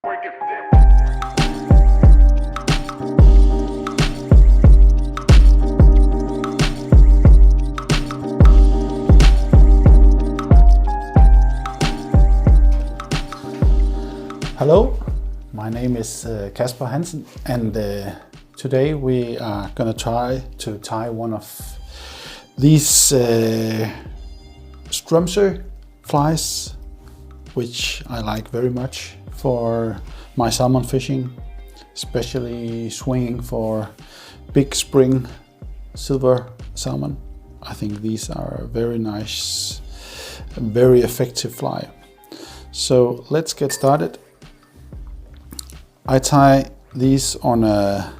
Hello, my name is Casper Hansen, and today we are going to try to tie one of these Strömsö flies, which I like very much for my salmon fishing, especially swinging for big spring silver salmon. I think these are a very nice, very effective fly. So let's get started. I tie these on a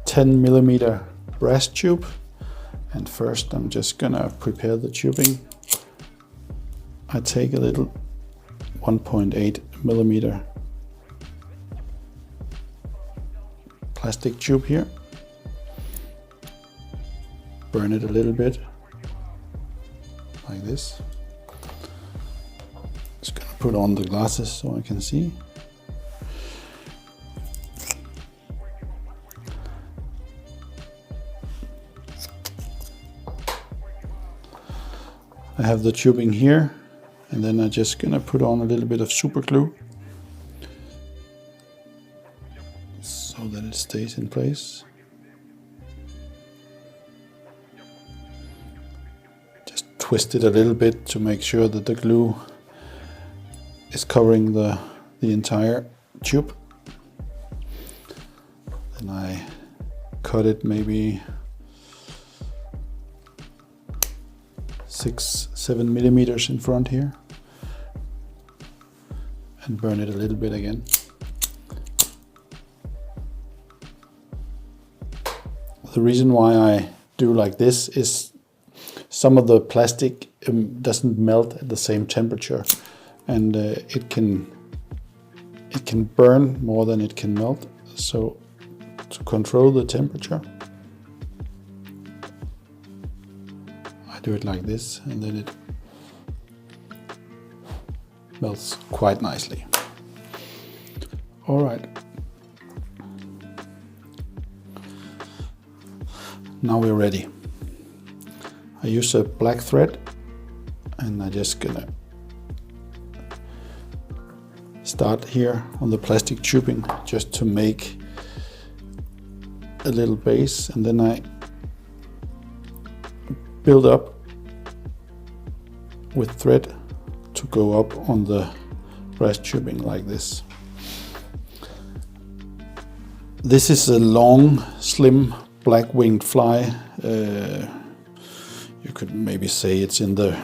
10mm brass tube, and first I'm just gonna prepare the tubing. I take a little 1.8mm plastic tube here, burn it a little bit like this. Just gonna put on the glasses so I can see. I have the tubing here, and then I'm just gonna put on a little bit of super glue so that it stays in place. Just twist it a little bit to make sure that the glue is covering the entire tube. Then I cut it maybe 6-7 millimeters in front here, and burn it a little bit again. The reason why I do like this is some of the plastic doesn't melt at the same temperature, and it can burn more than it can melt. So to control the temperature, do it like this, and then it melts quite nicely. All right. Now we're ready. I use a black thread, and I'm just gonna start here on the plastic tubing just to make a little base, and then I build up with thread to go up on the brass tubing like this. This is a long, slim, black-winged fly. You could maybe say it's in the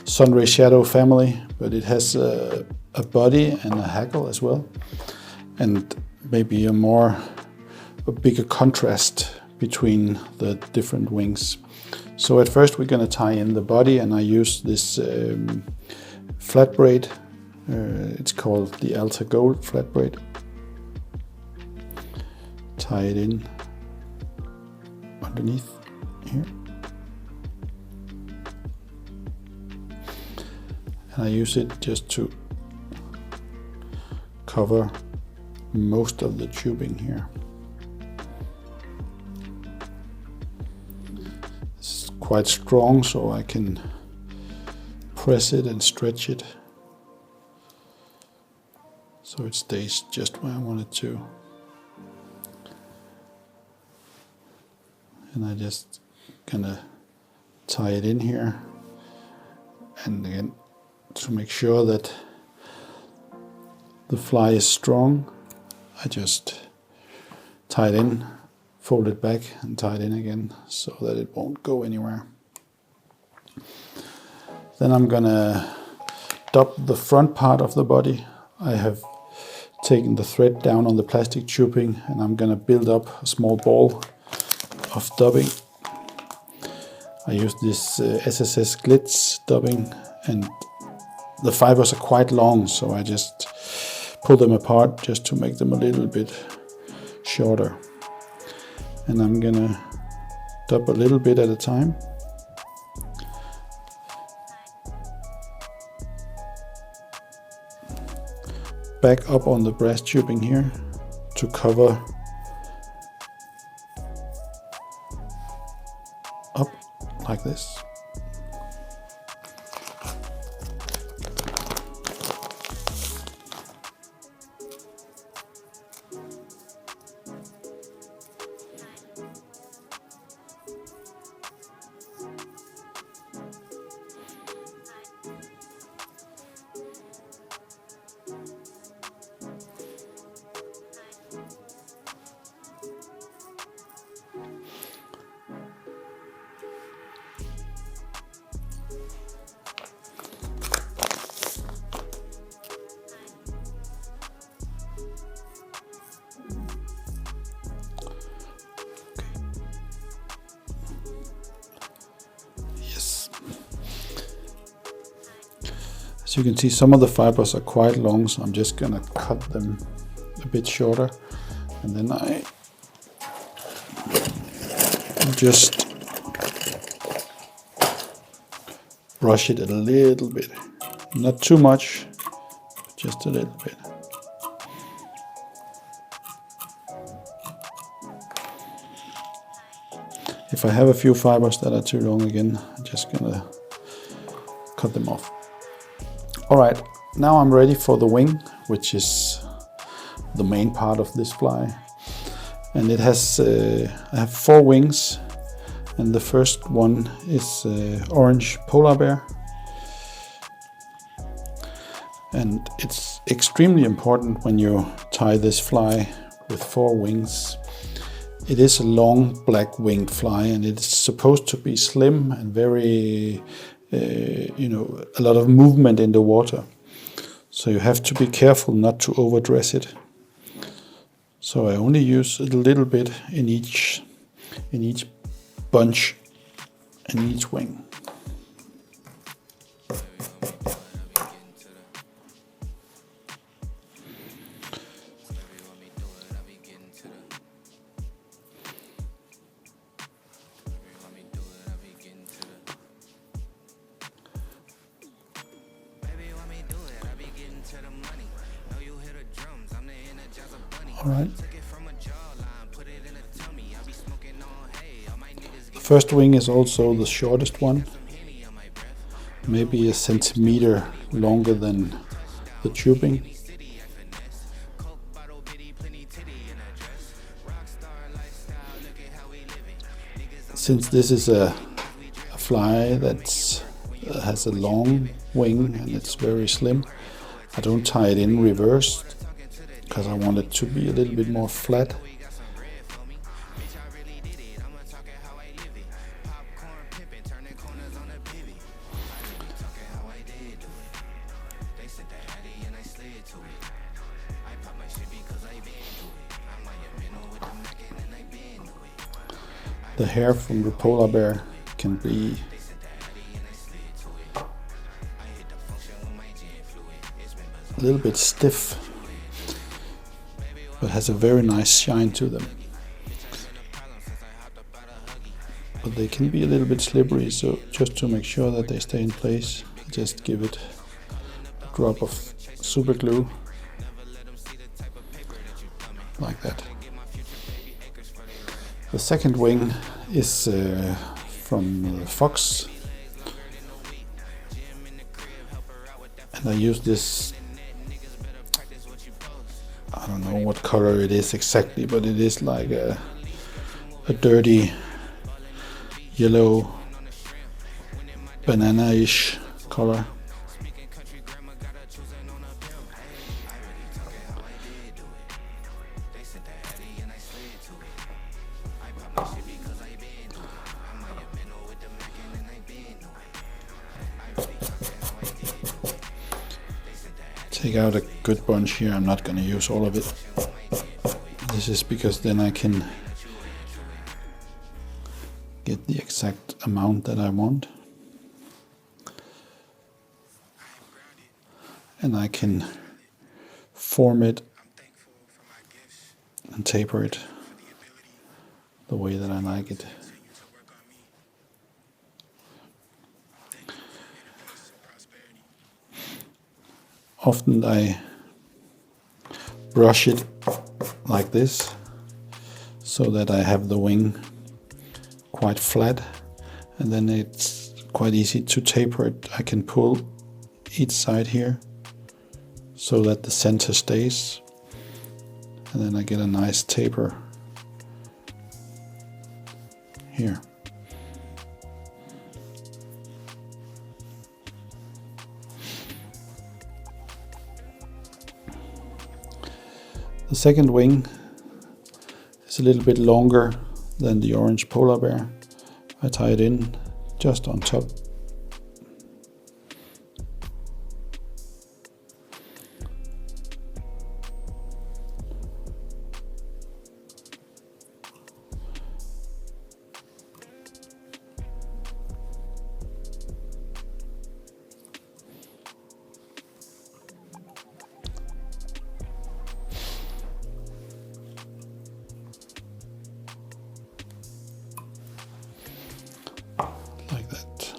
Sunray Shadow family, but it has a body and a hackle as well, and maybe a bigger contrast between the different wings. So at first we're going to tie in the body, and I use this flat braid. It's called the Alta Gold flat braid. Tie it in underneath here. And I use it just to cover most of the tubing here. Quite strong, so I can press it and stretch it so it stays just where I want it to. And I just gonna tie it in here, and again to make sure that the fly is strong, I just tie it in, fold it back and tie it in again so that it won't go anywhere. Then I'm gonna dub the front part of the body. I have taken the thread down on the plastic tubing, and I'm gonna build up a small ball of dubbing. I use this SSS Glitz dubbing, and the fibers are quite long, so I just pull them apart just to make them a little bit shorter. And I'm gonna dub a little bit at a time. back up on the brass tubing here to cover up like this. As you can see, some of the fibers are quite long, so I'm just gonna cut them a bit shorter, and then I just brush it a little bit, not too much, but just a little bit. If I have a few fibers that are too long again, I'm just gonna cut them off. Alright, now I'm ready for the wing, which is the main part of this fly. And it has, I have 4 wings, and the first one is orange polar bear. And it's extremely important when you tie this fly with 4 wings. It is a long black winged fly, and it's supposed to be slim and very a lot of movement in the water. So you have to be careful not to overdress it. So I only use a little bit in each bunch and each wing. Alright. The first wing is also the shortest one, maybe a centimeter longer than the tubing. Since this is a fly that has a long wing and it's very slim, I don't tie it in reversed, because I want it to be a little bit more flat. The hair from the polar bear can be a little bit stiff, but has a very nice shine to them. But they can be a little bit slippery, so just to make sure that they stay in place, just give it a drop of super glue, like that. The second wing is from the fox, and I use this, I don't know what color it is exactly, but it is like a dirty yellow banana-ish color. Take out a good bunch here. I'm not going to use all of it. This is because then I can get the exact amount that I want, and I can form it and taper it the way that I like it. Often I brush it like this so that I have the wing quite flat, and then it's quite easy to taper it. I can pull each side here so that the center stays, and then I get a nice taper here. The second wing is a little bit longer than the orange polar bear. I tie it in just on top. Like that.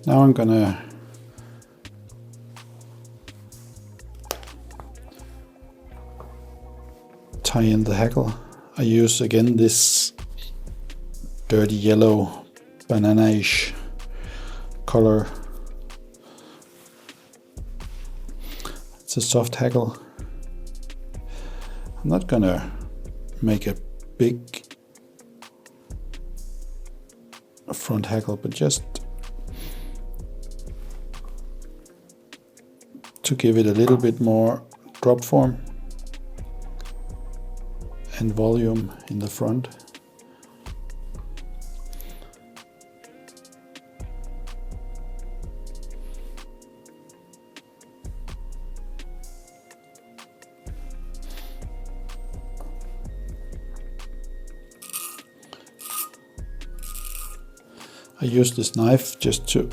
Now I'm gonna tie in the hackle. I use again this dirty yellow banana-ish color. It's a soft hackle. I'm not gonna make a big front hackle, but just to give it a little bit more drop form and volume in the front. I use this knife just to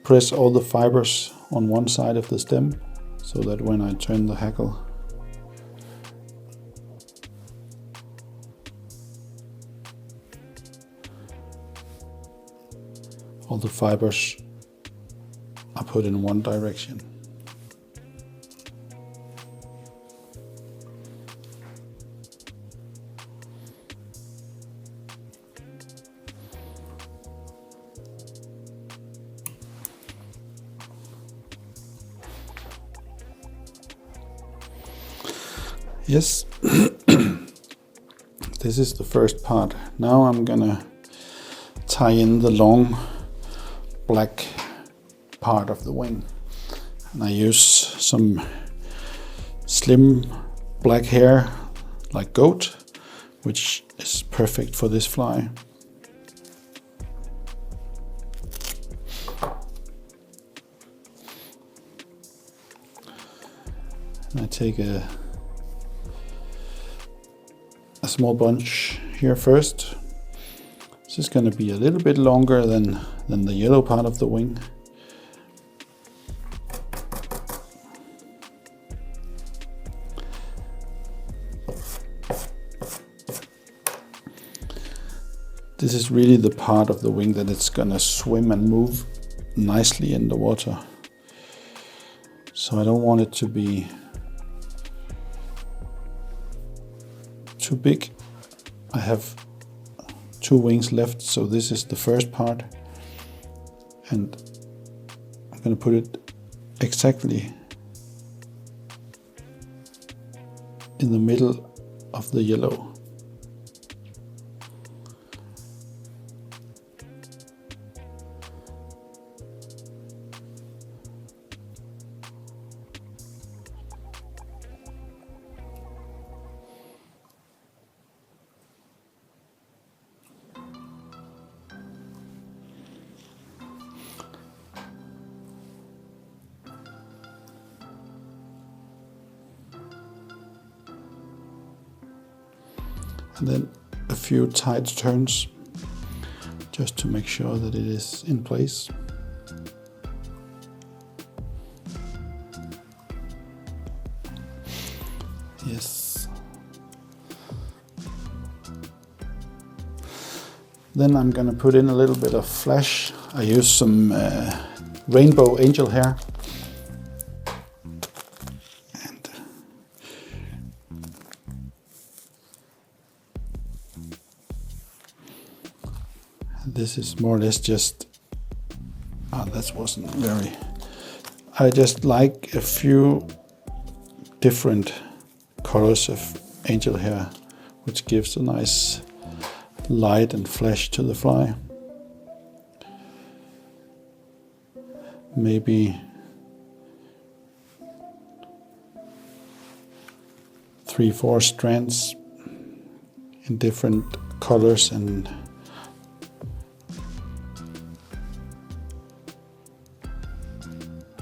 press all the fibers on one side of the stem, so that when I turn the hackle, all the fibers are put in one direction. Yes, this is the first part. Now I'm gonna tie in the long black part of the wing. And I use some slim black hair like goat, which is perfect for this fly. And I take a small bunch here first. This is going to be a little bit longer than the yellow part of the wing. This is really the part of the wing that it's going to swim and move nicely in the water. So I don't want it to be too big. I have 2 wings left, so this is the first part, and I'm going to put it exactly in the middle of the yellow. And then a few tight turns just to make sure that it is in place. Yes. Then I'm gonna put in a little bit of flash. I use some rainbow angel hair. And this is more or less just, that wasn't very, I just like a few different colors of angel hair, which gives a nice light and flash to the fly. Maybe 3-4 strands in different colors, and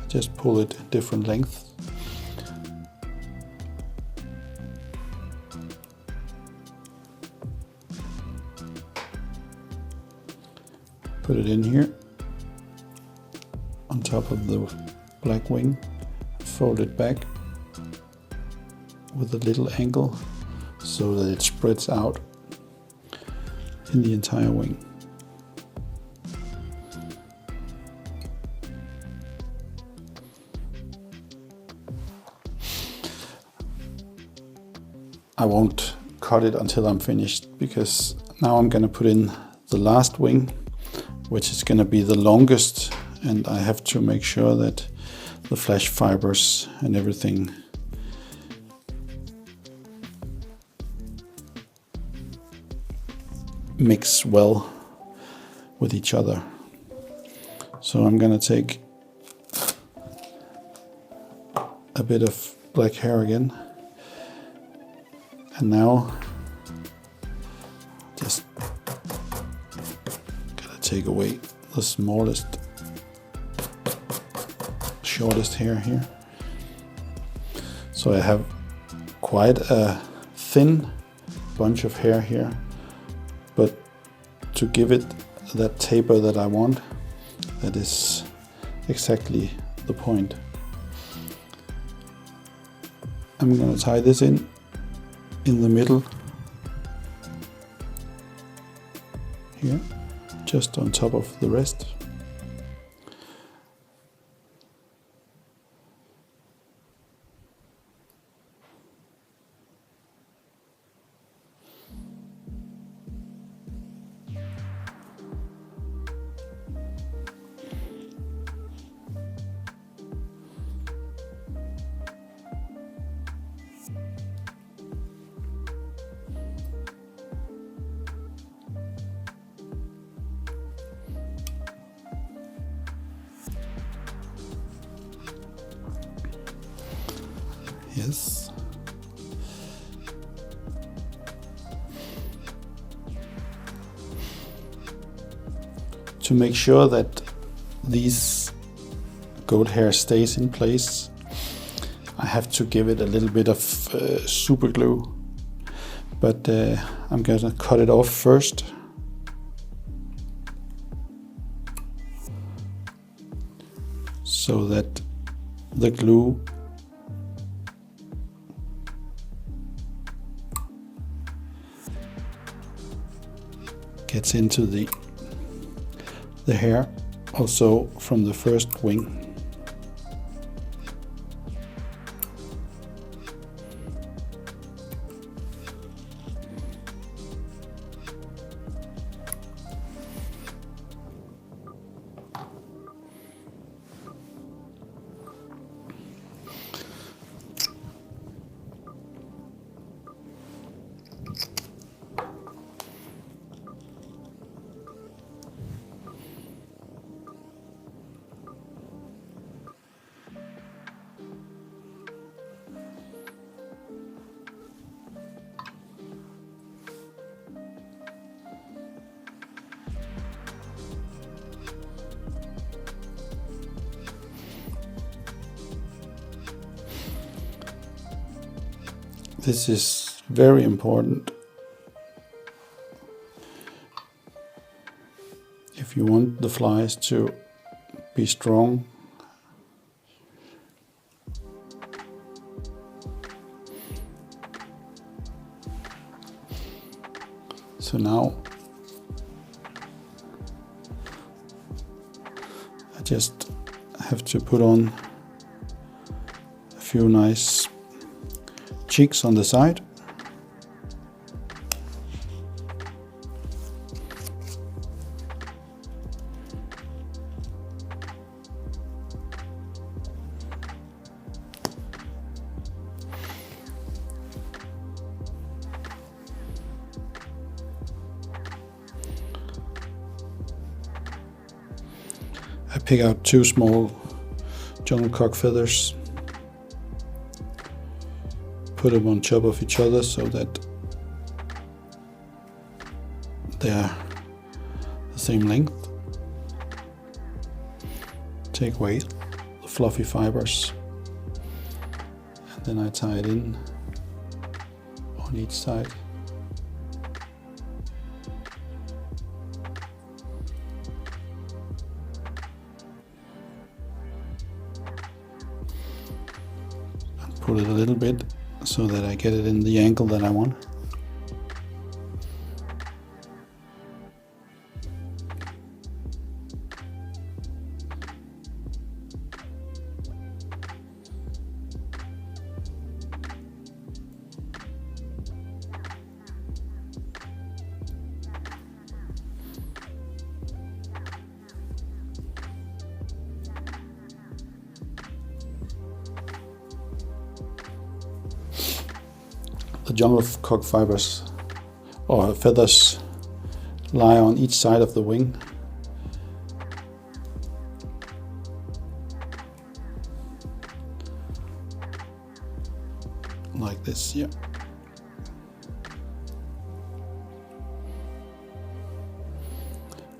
just pull it different lengths. Put it in here on top of the black wing, fold it back with a little angle so that it spreads out in the entire wing. I won't cut it until I'm finished, because now I'm gonna put in the last wing, which is gonna be the longest, and I have to make sure that the flash fibers and everything mix well with each other. So I'm gonna take a bit of black hair again, and now just gotta take away the smallest, shortest hair here. So I have quite a thin bunch of hair here, but to give it that taper that I want, that is exactly the point. I'm gonna tie this in the middle here, just on top of the rest. Yes. To make sure that these goat hair stays in place, I have to give it a little bit of super glue, but I'm gonna cut it off first. So that the glue gets into the hair, also from the first wing. This is very important if you want the flies to be strong. So now I just have to put on a few nice cheeks on the side. I pick out 2 small jungle cock feathers, put them on top of each other so that they are the same length. Take away the fluffy fibers, and then I tie it in on each side. Pull it a little bit so that I get it in the angle that I want. The jungle cock fibers or feathers lie on each side of the wing. Like this, yeah.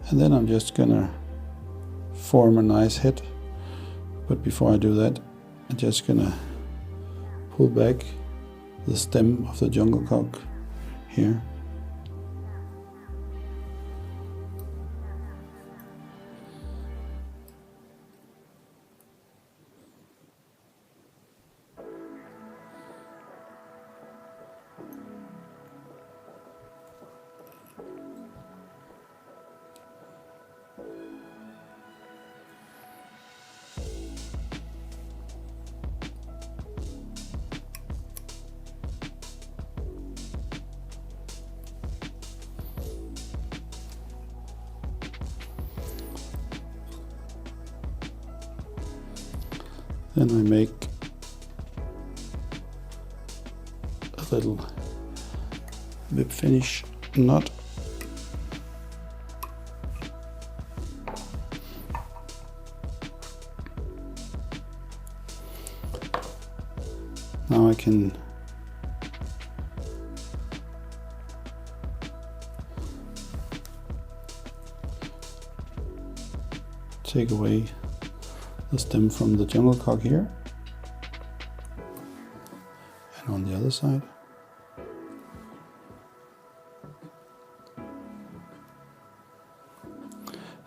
And then I'm just gonna form a nice head. But before I do that, I'm just gonna pull back the stem of the jungle cock here. Then I make a little whip finish knot. Now I can take away the stem from the jungle cock here, and on the other side.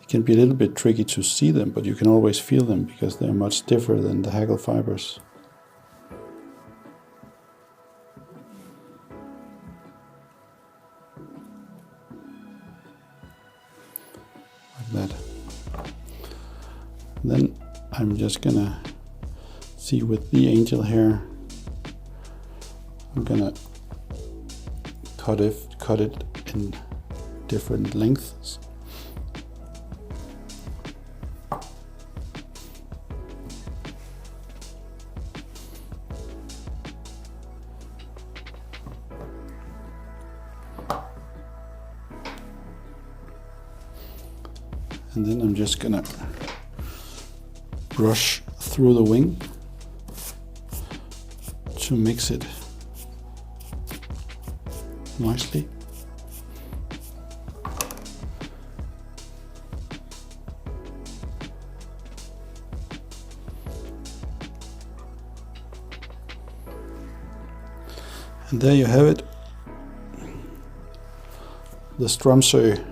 It can be a little bit tricky to see them, but you can always feel them because they're much stiffer than the hackle fibers. Like that. Then I'm just gonna see with the angel hair, I'm gonna cut it in different lengths. And then I'm just gonna brush through the wing to mix it nicely. And there you have it, the Strömsö